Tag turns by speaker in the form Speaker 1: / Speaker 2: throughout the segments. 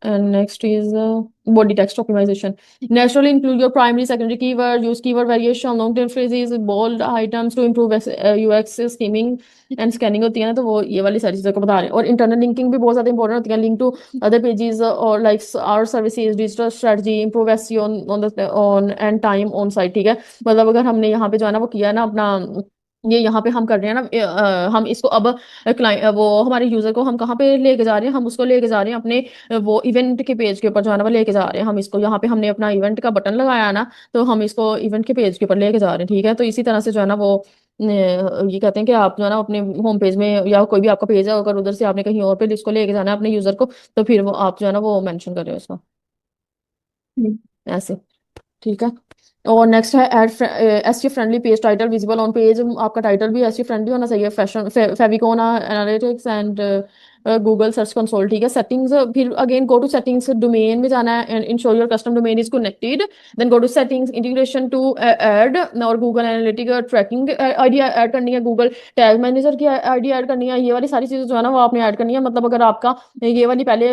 Speaker 1: And next is body text optimization. Naturally include your primary, secondary keyword, use keyword variation, long tail phrases, bold items to improve UX skimming and scanning होती है ना, तो वो ये वाली सारी चीज़ों को बता रहे हैं। और इंटरनल लिंकिंग भी बहुत ज़्यादा इंपॉर्टेंट होती है, लिंक टू अदर पेजेस और likes our services, digital strategy, improve SEO on and time on site. ठीक है, मतलब अगर हमने यहाँ पे जो है ना वो किया है ना अपना, ये यहाँ पे हम कर रहे हैं ना, हम इसको अब क्लाइंट वो हमारे यूजर को हम कहाँ पे लेके जा रहे हैं, हम उसको लेके जा रहे हैं अपने वो इवेंट के पेज के ऊपर जो है ना वो लेके जा रहे हैं हम इसको। यहाँ पे हमने अपना इवेंट का बटन लगाया ना, तो हम इसको इवेंट के पेज के ऊपर लेके जा रहे हैं। ठीक है, तो इसी तरह से जो है ना वो ये कहते हैं कि आप जो है ना अपने होम पेज में या कोई भी आपका पेज है, अगर उधर से आपने कहीं और पे इसको लेके जाना है अपने यूजर को, तो फिर वो आप जो है ना वो मेंशन कर रहे हो इसको। ऐसे। ठीक है। और नेक्स्ट है add SEO friendly page title visible on page. आपका टाइटल भी एसईओ फ्रेंडली होना चाहिए। Fashion favicon analytics and Google search console. ठीक है, सेटिंग्स, फिर again go to settings, domain में जाना है, ensure your custom domain is connected. Then go to settings, integration to add और Google analytic tracking ID add करनी है, Google tag manager की आईडी ऐड करनी है। ये वाली सारी चीजें जो है ना वो आपने ऐड करनी है। मतलब अगर आपका ये वाली पहले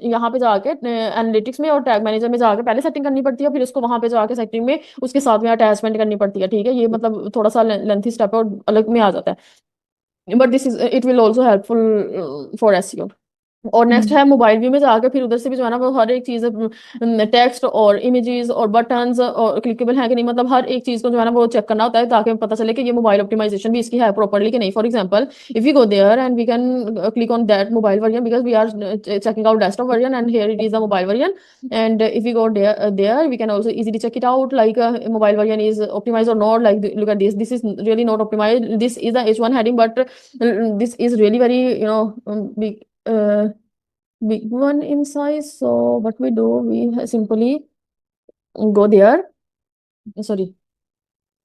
Speaker 1: यहाँ पे जाके एनालिटिक्स में और टैग मैनेजर में जाके पहले सेटिंग करनी पड़ती है, फिर उसको वहां पे जाके सेटिंग में उसके साथ में अटैचमेंट करनी पड़ती है। ठीक है, ये मतलब थोड़ा सा लेंथी स्टेप है और अलग में आ जाता है, but this is it will also helpful for SEO. और नेक्स्ट है मोबाइल व्यू में जाकर फिर उधर से भी जो है ना वो हर एक चीज, टेक्स्ट और इमेजेस और बटन्स और क्लिकेबल है कि नहीं, मतलब हर एक चीज को जो है ना वो चेक करना होता है, ताकि पता चले कि ये मोबाइल ऑप्टिमाइजेशन भी इसकी है प्रॉपरली कि नहीं। For example, if we go there and we can click on that mobile version because we are checking out desktop version and here it is the mobile version, and if we go there we can also easily check it out like mobile version is optimized or not. Like look at this is really not optimized, this is the H1 heading, but this is really very big, big one in size. So what we do, we simply go there, sorry,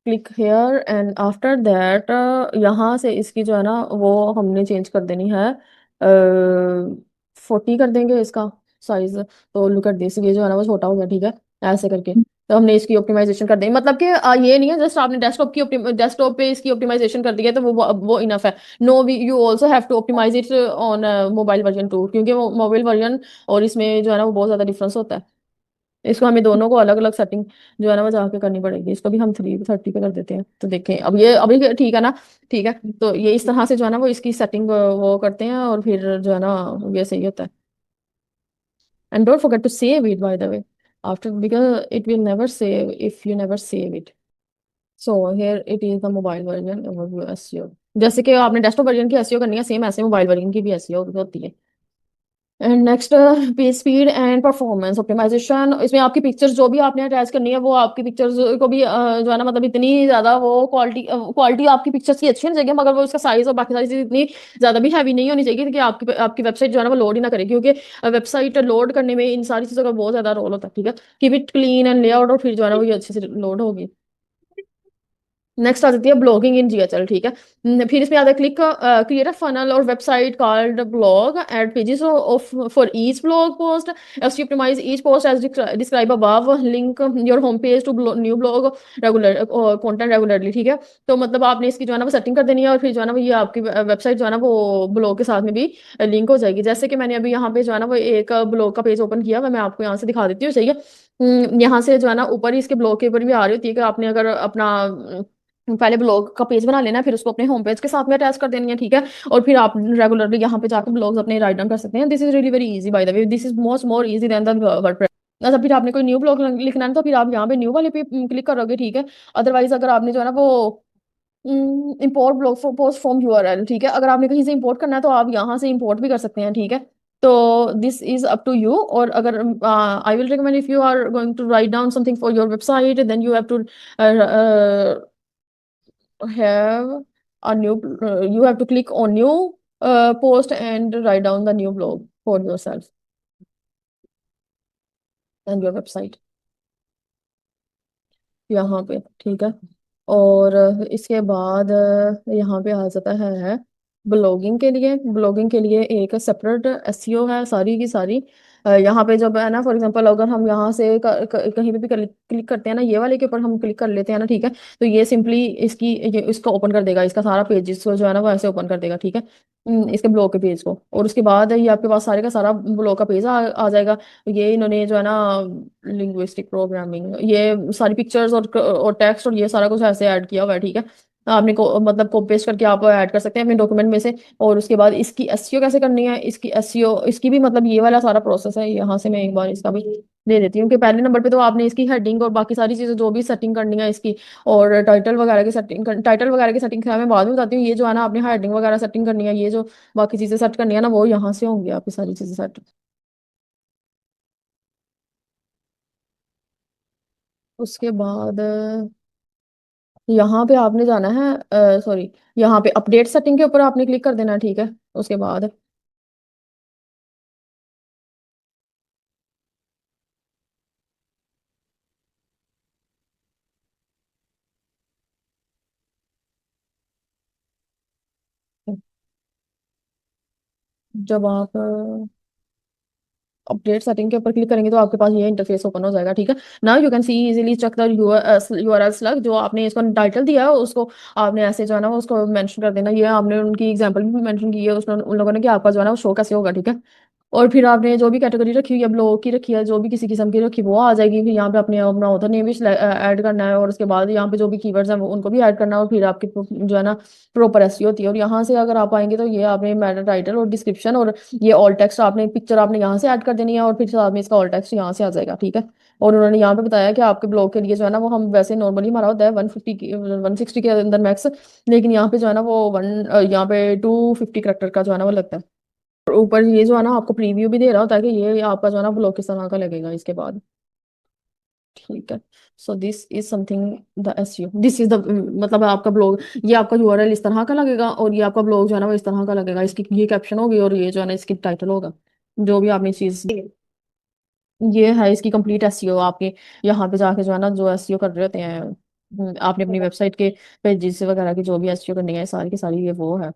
Speaker 1: click here and after that यहाँ से इसकी जो है ना वो हमने change कर देनी है, 40 कर देंगे इसका साइज। तो लुक एट दिस, ये जो है ना वो छोटा हो गया। ठीक है, ऐसे करके तो हमने इसकी ऑप्टिमाइजेशन कर दी। मतलब कि ये नहीं है जस्ट आपने डेस्कटॉप पे इसकी ऑप्टिमाइजेशन कर दी है तो वो इनफ है। No, we you also have to optimise it on mobile version too, क्योंकि वो मोबाइल वर्जन और इसमें जो है ना वो बहुत ज़्यादा डिफरेंस होता है। इसको हमें दोनों को अलग अलग सेटिंग जो है ना वो जाके करनी पड़ेगी। इसको भी हम 330 पे कर देते हैं, तो देखें अब ये अभी ठीक है ना। ठीक है, तो ये इस तरह से जो है ना वो इसकी सेटिंग वो करते हैं और फिर जो है ना ये सही होता है। And don't forget to save it by the way after, because it will never save if you never save it. So here it is the mobile version SEO. जैसे कि आपने डेस्कटॉप वर्जन की एसईओ करनी है, same ऐसे mobile version की भी SEO होती है। And next, page speed and performance optimisation. इसमें आपकी पिक्चर्स जो भी आपने अटैच करनी है वो आपकी पिक्चर्स को भी जो है ना मतलब इतनी ज़्यादा वो क्वालिटी आपकी पिक्चर्स की अच्छी होनी चाहिए, मगर वो उसका साइज और बाकी सारी चीज़ इतनी ज़्यादा भी हैवी नहीं होनी चाहिए कि आपकी वेबसाइट जो है ना वो लोड ही ना करे, क्योंकि वेबसाइट लोड करने में इन सारी चीज़ों का बहुत ज़्यादा रोल होता है। ठीक है, keep it clean and layout, और फिर जो है ना वो ये अच्छे से लोड होगी। नेक्स्ट आ जाती है ब्लॉगिंग इन जीएचएल। ठीक है, फिर इसमें आता है क्लिक क्रिएट अ फनल और website called blog, add pages of for each blog post, optimise each post as describe above, link your home page to new blog regular content regularly. ठीक है, तो मतलब आपने इसकी जो है ना वो सेटिंग कर देनी है और फिर जो है ना वो ये आपकी वेबसाइट जो है ना वो ब्लॉग के साथ में भी लिंक हो जाएगी। जैसे कि मैंने अभी यहाँ पे जो है ना वो एक ब्लॉग का पेज ओपन किया हुआ है, मैं आपको यहाँ से दिखा देती हूँ। सही है, यहाँ से जो है ना ऊपर ही इसके ब्लॉग के ऊपर भी आ रही होती है कि आपने अगर अपना पहले ब्लॉग का पेज बना लेना है, फिर उसको अपने होम पेज के साथ में अटैच कर देनी है। ठीक है, और फिर आप रेगुलरली यहाँ पे जाकर ब्लॉग्स अपने राइट डाउन कर सकते हैं। This is really very easy by the way, this is most more easy than the WordPress. अच्छा, फिर आपने कोई न्यू ब्लॉग लिखना है तो फिर आप यहाँ पे न्यू वाले पे क्लिक करोगे। ठीक है, अदरवाइज अगर आपने जो है ना वो import blog post from URL, ठीक है, अगर आपने कहीं से इंपोर्ट करना है तो आप यहाँ से इंपोर्ट भी कर सकते हैं। ठीक है, तो this is up to you. और अगर I will recommend if you are going to write down something for your website, then you have to have a new you have to click on new post and write down the new blog for yourself and your website यहाँ पे। ठीक है, और इसके बाद यहाँ पे आ जाता है ब्लॉगिंग के लिए। ब्लॉगिंग के लिए एक सेपरेट एसईओ है सारी की सारी। यहाँ पे जब है ना, फॉर एग्जांपल अगर हम यहाँ से कहीं पे भी क्लिक करते हैं ना, ये वाले के ऊपर हम क्लिक कर लेते हैं ना, ठीक है, तो ये सिंपली ये इसको ओपन कर देगा, इसका सारा पेजेस को जो है ना वो ऐसे ओपन कर देगा, ठीक है, इसके ब्लॉग के पेज को। और उसके बाद ये आपके पास सारे का सारा ब्लॉग का पेज आ जाएगा। ये इन्होंने जो है ना लिंग्विस्टिक प्रोग्रामिंग, ये सारी पिक्चर्स और टेक्स्ट और ये सारा कुछ ऐसे ऐड किया हुआ है, ठीक है। आपने को मतलब कॉपी पेस्ट करके आप ऐड कर सकते हैं अपने डॉक्यूमेंट में से। और उसके बाद इसकी एसईओ कैसे करनी है, इसकी एसईओ इसकी भी मतलब ये वाला सारा प्रोसेस है। यहाँ से मैं एक बार इसका भी दे देती हूँ कि पहले नंबर पे तो आपने इसकी हेडिंग और बाकी सारी चीजें जो भी सेटिंग करनी है इसकी, और टाइटल वगैरह की सेटिंग मैं बाद में बताती हूँ। ये जो है ना आपने हेडिंग वगैरह सेटिंग करनी है, ये जो बाकी चीजें सेट करनी है ना, वो यहाँ से होंगी आपकी सारी चीजें सेट। उसके बाद यहाँ पे आपने जाना है, सॉरी, यहाँ पे अपडेट सेटिंग के ऊपर आपने क्लिक कर देना है, ठीक है। उसके बाद जब आप अपडेट सेटिंग के ऊपर क्लिक करेंगे तो आपके पास ये इंटरफेस ओपन हो जाएगा, ठीक है। Now you can see easily check the URL slug, जो आपने इसको टाइटल दिया है उसको आपने ऐसे जो है ना वो उसको मेंशन कर देना। ये आपने उनकी एग्जांपल भी मेंशन की है उसने उन लोगों ने कि आपका जो है ना वो शो कैसे होगा, ठीक है। और फिर आपने जो भी कैटेगरी रखी हुई है, ब्लॉग की रखी है, जो भी किसी किस्म की रखी वो आ जाएगी। फिर यहाँ पे अपने अपना ऑथर नेम भी ऐड करना है, और उसके बाद यहाँ पे जो भी कीवर्ड्स हैं वो उनको भी ऐड करना है। और फिर आपकी जो है ना प्रॉपर एसईओ होती है। और यहाँ से अगर आप आएंगे तो ये आपने मेटा टाइटल और डिस्क्रिप्शन और ये ऑल टेक्स्ट आपने पिक्चर आपने यहाँ से ऐड कर देनी है, और फिर साथ में इसका ऑल टेक्स्ट यहाँ से आ जाएगा, ठीक है। और उन्होंने यहाँ पे बताया कि आपके ब्लॉग के लिए जो है ना वो हम वैसे नॉर्मली हमारा होता है 150 की 160 के अंदर मैक्स, लेकिन यहाँ पे जो है ना वो यहाँ पे 250 करेक्टर का जो है ना वो लगता है। और ऊपर ये जो है ना आपको प्रीव्यू भी दे रहा होता है कि ये आपका जो है ना ब्लॉग किस तरह का लगेगा इसके बाद, ठीक है। So this is something the SEO, this is the मतलब आपका ब्लॉग, ये आपका यूआरएल इस तरह का लगेगा, और ये आपका ब्लॉग जो है ना वो इस तरह का लगेगा। इसकी ये कैप्शन होगी और ये जो है ना इसकी टाइटल होगा, जो भी आपने चीज। ये है इसकी कंप्लीट एसईओ आपके। यहाँ पे जाके जो है ना जो एसईओ कर रहे होते हैं, आपने अपनी वेबसाइट के पेजेस वगैरह की जो भी एसईओ करनी है सारी की सारी, ये वो है।